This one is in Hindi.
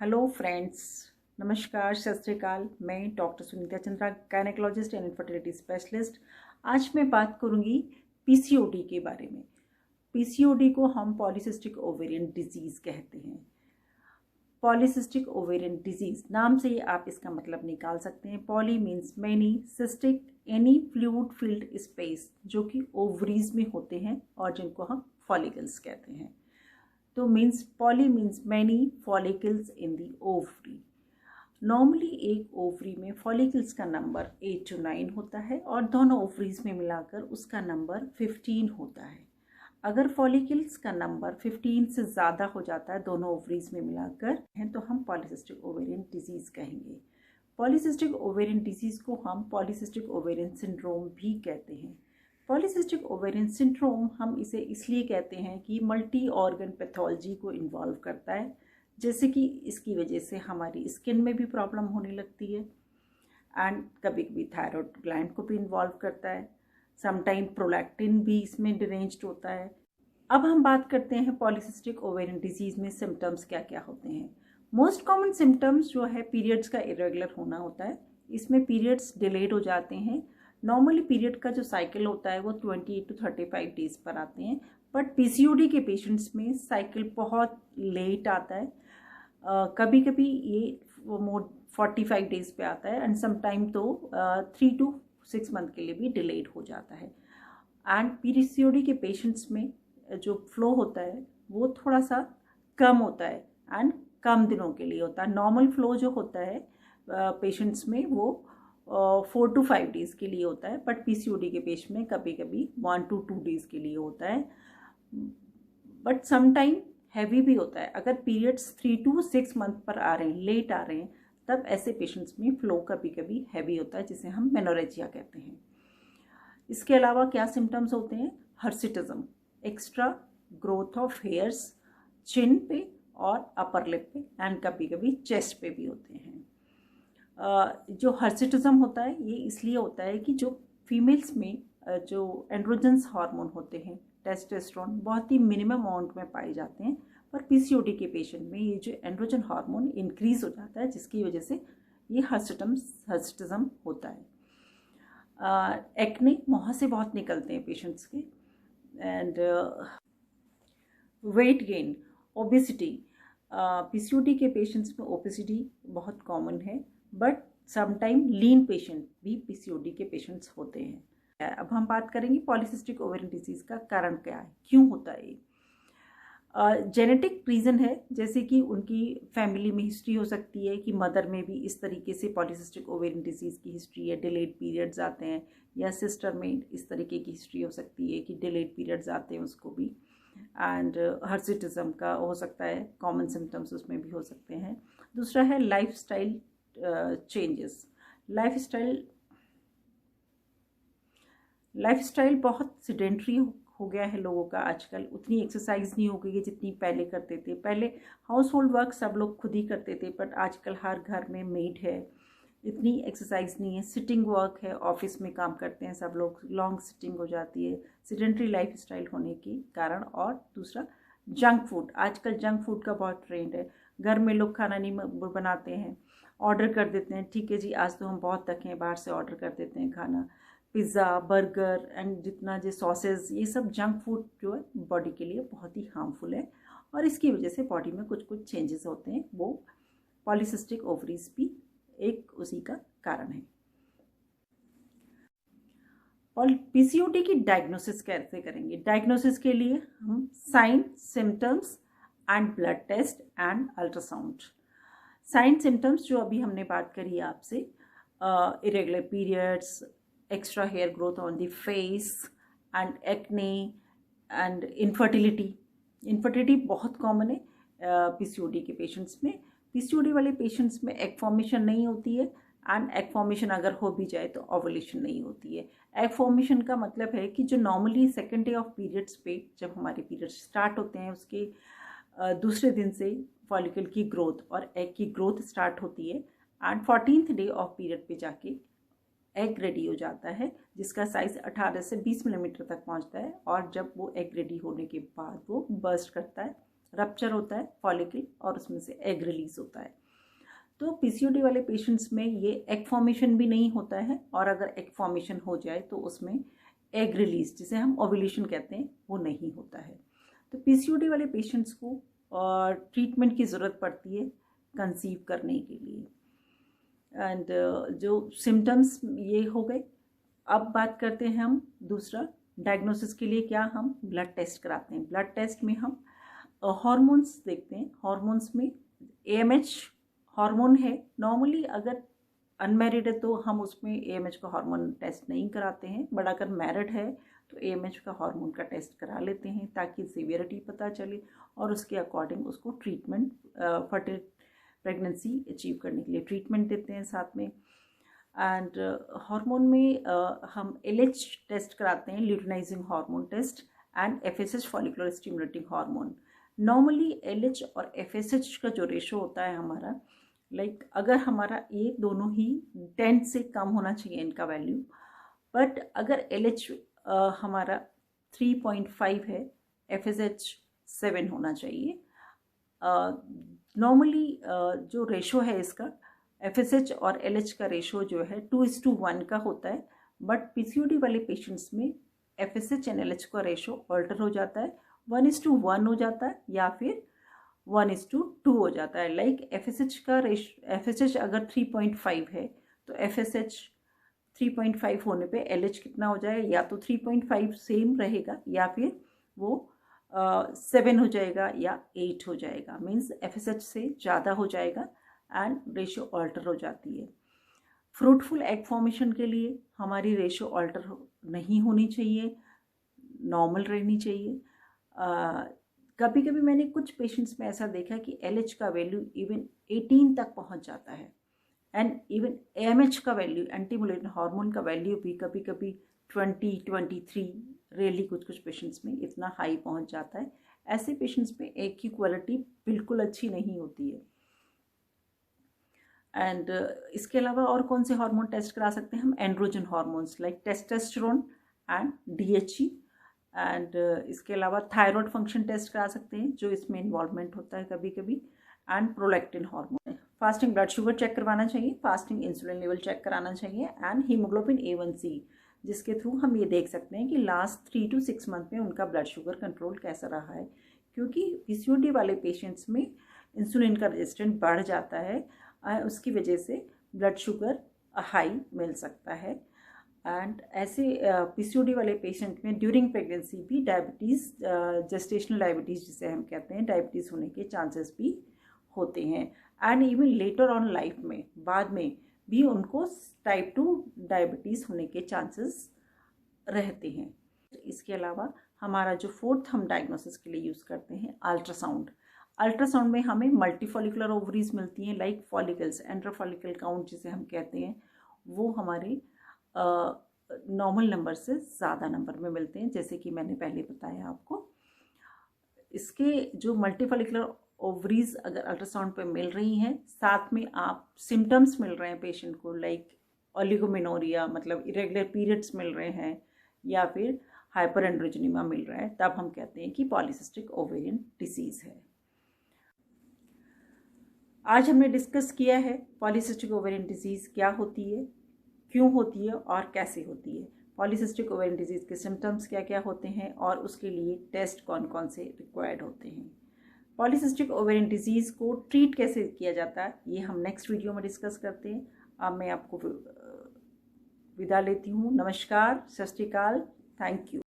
हेलो फ्रेंड्स, नमस्कार, सत श्री अकाल। मैं doctor Sunita Chandra, gynaecologist and infertility specialist. आज मैं बात करूंगी पीसीओडी के बारे में। पीसीओडी को हम पॉलीसिस्टिक ओवेरियन डिजीज़ कहते हैं। पॉलीसिस्टिक ओवेरियन डिजीज़ नाम से ही आप इसका मतलब निकाल सकते हैं। Poly means many, cystic any fluid filled space जो कि ओवरीज में होते हैं और जिनको हम फॉलिकल्स कहते हैं। तो means poly means many follicles in the ovary. Normally एक ओवरी में फॉलिकल्स का नंबर 8 to 9 होता है और दोनों ओवरीज में मिलाकर उसका नंबर 15 होता है। अगर फॉलिकल्स का नंबर 15 से ज़्यादा हो जाता है दोनों ओवरीज में मिलाकर तो हम पॉलीसिस्टिक ओवेरियन डिजीज़ कहेंगे। पॉलीसिस्टिक ओवेरियन डिजीज़ को हम पॉलीसिस्टिक ओवेरियन सिंड्रोम भी कहते हैं। पॉलीसिस्टिक ओवेरियन सिंड्रोम हम इसे इसलिए कहते हैं कि मल्टी ऑर्गन पैथोलॉजी को इन्वॉल्व करता है, जैसे कि इसकी वजह से हमारी स्किन में भी प्रॉब्लम होने लगती है एंड कभी कभी थायराइड ग्लैंड को भी इन्वॉल्व करता है। समटाइम प्रोलैक्टिन भी इसमें डिरेंज्ड होता है। अब हम बात करते हैं पॉलीसिस्टिक ओवेरियन डिजीज़ में सिम्टम्स क्या क्या होते हैं। मोस्ट कॉमन सिम्टम्स जो है पीरियड्स का इरेगुलर होना होता है। इसमें पीरियड्स डिलेड हो जाते हैं। नॉर्मली पीरियड का जो साइकिल होता है वो 28 to 35 डेज पर आते हैं, बट पीसीओडी के पेशेंट्स में साइकिल बहुत लेट आता है। कभी कभी ये मोर 45 डेज पे आता है एंड समटाइम तो 3 to 6 मंथ के लिए भी डिलेड हो जाता है। एंड पीसीओडी के पेशेंट्स में जो फ्लो होता है वो थोड़ा सा कम होता है एंड कम दिनों के लिए होता है। नॉर्मल फ्लो जो होता है पेशेंट्स में वो 4 to 5 डेज़ के लिए होता है, बट पीसीओडी के पेशेंट में कभी कभी 1 to 2 डेज़ के लिए होता है, बट समटाइम हैवी भी होता है। अगर पीरियड्स 3 to 6 मंथ पर आ रहे हैं, लेट आ रहे हैं, तब ऐसे पेशेंट्स में फ्लो कभी कभी हैवी होता है, जिसे हम मेनोरेजिया कहते हैं। इसके अलावा क्या सिम्टम्स होते हैं? हर्सिटिज्म, एक्स्ट्रा ग्रोथ ऑफ हेयर्स चिन पे और अपर लिप पे एंड कभी कभी चेस्ट पे भी होते हैं। जो हर्सिटिज्म होता है ये इसलिए होता है कि जो फीमेल्स में जो एंड्रोजन्स हार्मोन होते हैं, टेस्टोस्टेरोन, बहुत ही मिनिमम अमाउंट में पाए जाते हैं, पर पीसीओडी के पेशेंट में ये जो एंड्रोजन हार्मोन इंक्रीज हो जाता है, जिसकी वजह से ये हर्सिटिज्म होता है। एक्ने मुँह से बहुत निकलते हैं पेशेंट्स के, and weight gain, obesity. PCOD के पेशेंट्स में ओबेसिटी बहुत कॉमन है, बट समटाइम लीन पेशेंट भी पीसीओडी के पेशेंट्स होते हैं। अब हम बात करेंगे पॉलीसिस्टिक ओवेरियन डिजीज़ का कारण क्या है, क्यों होता है। जेनेटिक रीज़न है, जैसे कि उनकी फैमिली में हिस्ट्री हो सकती है कि मदर में भी इस तरीके से पॉलीसिस्टिक ओवेरियन डिजीज़ की हिस्ट्री है, डिलेड पीरियड्स आते हैं, या सिस्टर में इस तरीके की हिस्ट्री हो सकती है कि डिलेड पीरियड्स आते हैं उसको भी। एंड हर्सिटिज्म का हो सकता है, कॉमन सिम्टम्स उसमें भी हो सकते हैं। दूसरा है लाइफस्टाइल चेंजेस। लाइफस्टाइल बहुत सिडेंट्री हो गया है लोगों का आजकल। उतनी एक्सरसाइज नहीं हो गई है जितनी पहले करते थे। पहले हाउस होल्ड वर्क सब लोग खुद ही करते थे, बट आजकल हर घर में मेड है, इतनी एक्सरसाइज नहीं है। सिटिंग वर्क है, ऑफिस में काम करते हैं सब लोग, लॉन्ग सिटिंग हो जाती है सिडेंट्री लाइफस्टाइल होने के कारण। और दूसरा जंक फूड, आजकल जंक फूड का बहुत ट्रेंड है। घर में लोग खाना नहीं बनाते हैं, ऑर्डर कर देते हैं। ठीक है जी, आज तो हम बहुत थके हैं, बाहर से ऑर्डर कर देते हैं खाना, पिज़्ज़ा, बर्गर एंड जितना जो सॉसेज, ये सब जंक फूड जो है बॉडी के लिए बहुत ही हार्मफुल है, और इसकी वजह से बॉडी में कुछ कुछ चेंजेस होते हैं। वो पॉलीसिस्टिक ओवरीज भी एक उसी का कारण है। और पीसीओडी की डायग्नोसिस कैसे करेंगे? डायग्नोसिस के लिए हम sign, symptoms and blood test and ultrasound. Sign symptoms जो अभी हमने बात करी आपसे, irregular periods, extra hair growth on the face and acne and infertility बहुत कॉमन है पीसीओडी के पेशेंट्स में। पीसीओडी वाले पेशेंट्स में एग फॉर्मेशन नहीं होती है, एंड एग फॉर्मेशन अगर हो भी जाए तो ओवुलेशन नहीं होती है। एग फॉर्मेशन का मतलब है कि जो normally second day of periods पे जब हमारे पीरियड्स स्टार्ट होते हैं, उसके दूसरे दिन से फॉलिकल की ग्रोथ और एग की ग्रोथ स्टार्ट होती है, and 14th day of period पे जाके एग रेडी हो जाता है, जिसका साइज़ 18 से 20 मिलीमीटर तक पहुंचता है। और जब वो एग रेडी होने के बाद वो बर्स्ट करता है रप्चर होता है फॉलिकल और उसमें से एग रिलीज होता है। तो पीसीओडी वाले पेशेंट्स में ये एग फॉर्मेशन भी नहीं होता है, और अगर एग फॉर्मेशन हो जाए तो उसमें एग रिलीज जिसे हम ओव्यूलेशन कहते हैं वो नहीं होता है। तो पीसीओडी वाले पेशेंट्स को ट्रीटमेंट की ज़रूरत पड़ती है कंसीव करने के लिए। एंड जो सिम्टम्स ये हो गए। अब बात करते हैं हम दूसरा डायग्नोसिस के लिए क्या हम ब्लड टेस्ट कराते हैं। ब्लड टेस्ट में हम हार्मोन्स देखते हैं। हार्मोन्स में एएमएच हार्मोन है। नॉर्मली अगर अनमैरिड है तो हम उसमें एएमएच का हार्मोन टेस्ट नहीं कराते हैं, बट अगर मैरिड है तो एएमएच का हार्मोन का टेस्ट करा लेते हैं ताकि सीवियरिटी पता चले और उसके अकॉर्डिंग उसको ट्रीटमेंट फर्टिल प्रेगनेंसी अचीव करने के लिए ट्रीटमेंट देते हैं साथ में। एंड हार्मोन में हम एलएच टेस्ट कराते हैं, luteinizing hormone test, and FSH follicular stimulating hormone. Normally LH और एफएसएच का जो रेशो होता है हमारा, अगर हमारा ये दोनों ही 10 से कम होना चाहिए इनका वैल्यू, बट अगर एलएच हमारा 3.5 है, एफएसएच 7 होना चाहिए। नॉर्मली जो रेशो है इसका एफएसएच और एलएच का रेशो जो है 2:1 का होता है, बट पीसीओडी वाले पेशेंट्स में एफएसएच एंड एलएच का रेशो ऑल्टर हो जाता है, 1:1 हो जाता है या फिर 1:2 हो जाता है। एफएसएच का एफएसएच अगर 3.5 है तो एफएसएच 3.5 होने पे एलएच कितना हो जाएगा, या तो 3.5 सेम रहेगा या फिर वो 7 हो जाएगा या 8 हो जाएगा। मीन्स एफएसएच से ज़्यादा हो जाएगा एंड रेशियो ऑल्टर हो जाती है। फ्रूटफुल एग फॉर्मेशन के लिए हमारी रेशियो ऑल्टर नहीं होनी चाहिए, नॉर्मल रहनी चाहिए। कभी कभी मैंने कुछ पेशेंट्स में ऐसा देखा कि एलएच का वैल्यू इवन 18 तक पहुंच जाता है, एंड इवन एएमएच का वैल्यू, एंटी मुलेरियन हार्मोन का वैल्यू भी कभी कभी 20, 23, रियली कुछ पेशेंट्स में इतना हाई पहुंच जाता है। ऐसे पेशेंट्स में एग की क्वालिटी बिल्कुल अच्छी नहीं होती है। एंड इसके अलावा और कौन से हार्मोन टेस्ट करा सकते हैं हम? Androgen hormones like testosterone and DHE. And इसके अलावा थायराइड फंक्शन टेस्ट करा सकते हैं जो इसमें इन्वॉल्वमेंट होता है कभी कभी, and prolactin hormone. Fasting blood sugar check करवाना चाहिए, फास्टिंग इंसुलिन लेवल चेक कराना चाहिए, एंड हीमोग्लोबिन A1C, जिसके थ्रू हम ये देख सकते हैं कि लास्ट 3 to 6 मंथ में उनका ब्लड शुगर कंट्रोल कैसा रहा है। क्योंकि पीसीओडी वाले पेशेंट्स में इंसुलिन का रेजिस्टेंस बढ़ जाता है, उसकी वजह से ब्लड शुगर हाई मिल सकता है। एंड ऐसे पीसीओडी वाले पेशेंट में ड्यूरिंग प्रेगनेंसी भी डायबिटीज़, जेस्टेशनल डायबिटीज़ जिसे हम कहते हैं, डायबिटीज़ होने के चांसेस भी होते हैं। And even later on life में, बाद में भी उनको टाइप 2 डायबिटीज़ होने के चांसेस रहते हैं। इसके अलावा हमारा जो फोर्थ हम डायग्नोसिस के लिए यूज़ करते हैं अल्ट्रासाउंड। अल्ट्रासाउंड में हमें मल्टीफॉलिकुलर ओवरीज मिलती हैं, लाइक फॉलिकल्स, एंड्रोफॉलिकल काउंट जिसे हम कहते हैं, वो हमारे नॉर्मल नंबर से ज़्यादा नंबर में मिलते हैं, जैसे कि मैंने पहले बताया आपको। इसके जो मल्टीफॉलिकुलर ओवरीज अगर अल्ट्रासाउंड पे मिल रही हैं, साथ में आप सिम्टम्स मिल रहे हैं पेशेंट को, लाइक ओलिगोमेनोरिया मतलब इरेगुलर पीरियड्स मिल रहे हैं, या फिर हाइपर एंड्रोजनीमा मिल रहा है, तब हम कहते हैं कि पॉलीसिस्टिक ओवेरियन डिसीज़ है। आज हमने डिस्कस किया है पॉलीसिस्टिक ओवेरियन डिजीज़ क्या होती है, क्यों होती है और कैसे होती है, पॉलीसिस्टिक ओवेरियन डिजीज़ के सिम्टम्स क्या क्या होते हैं और उसके लिए टेस्ट कौन कौन से रिक्वायर्ड होते हैं। पॉलीसिस्टिक ओवेरियन डिजीज़ को ट्रीट कैसे किया जाता है ये हम नेक्स्ट वीडियो में डिस्कस करते हैं। अब मैं आपको विदा लेती हूँ। नमस्कार, सत श्री अकाल, थैंक यू।